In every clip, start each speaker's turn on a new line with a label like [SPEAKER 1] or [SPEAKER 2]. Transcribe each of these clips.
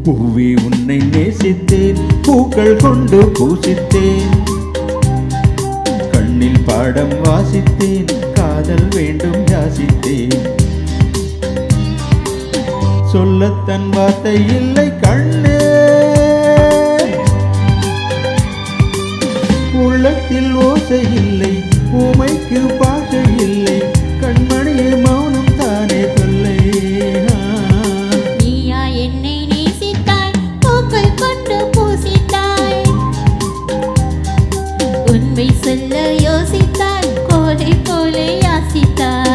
[SPEAKER 1] பூவே உன்னை நேசித்தேன், பூக்கள் கொண்டு பூசித்தேன், கண்ணில் பாடம் வாசித்தேன், காதல் வேண்டும் யாசித்தேன். சொல்லத்தன் வார்த்தை இல்லை கண்ணே, உள்ளத்தில் ஓசை இல்லை, ஊமைக்கு பாஷை இல்லை, கண்மணியே மௌனம் தானே சொல்லை.
[SPEAKER 2] நீயா என்னை நேசித்தாய், பூக்கள் கொண்டு பூசித்தாய், உண்மை சொல்ல யோசித்தாய், கோலை போல யாசித்தாய்.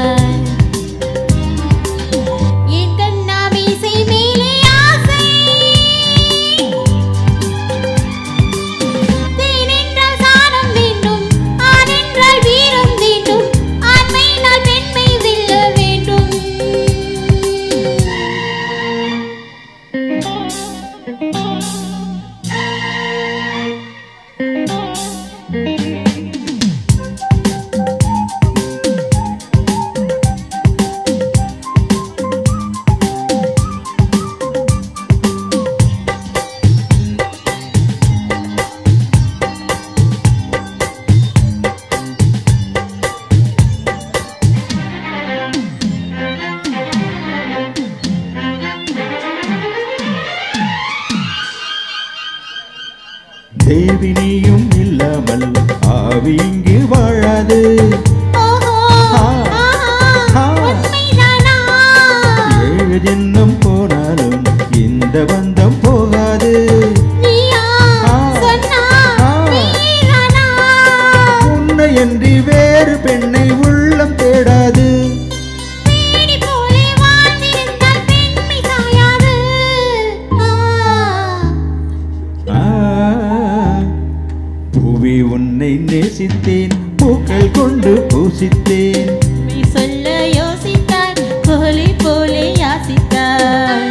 [SPEAKER 1] தேவினியும் இல்லாமல் ஆவி இங்கு வாழாது. ஏழு ஜென்மம் போனாலும் இந்த பந்தம் போகாது. உன்னை அன்றி வேறு பெண்ணை உள்ளம் தேடாது. பூவே உன்னை நேசித்தேன், பூக்கள் கொண்டு பூசித்தேன்,
[SPEAKER 2] சொல்ல யோசித்தாய், கோலை போல யாசித்தாய்.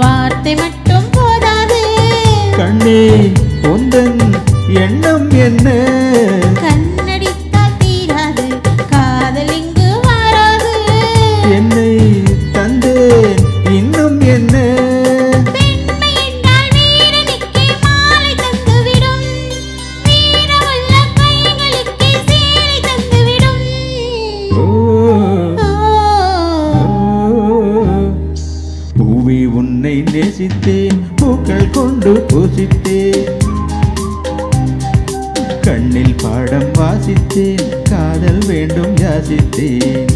[SPEAKER 2] வார்த்தை மட்டும் போதாது
[SPEAKER 1] கண்ணே, உந்தன் எண்ணம் என்ன?
[SPEAKER 2] கண்ணடித்தால் தீராது, காதல் இங்கு வராது.
[SPEAKER 1] என்னை தந்தேன் இன்னும் என்ன?
[SPEAKER 2] பெண்மை என்றால் வீரனுக்கே மாலை தந்துவிடும், வீரமுள்ள கைகளுக்கே சேலை தந்துவிடும்.
[SPEAKER 1] பூவே உன்னை நேசித்தேன், பூக்கள் கொண்டு பூசித்தேன், கண்ணில் பாடம் வாசித்தேன், காதல் வேண்டும் யாசித்தேன்.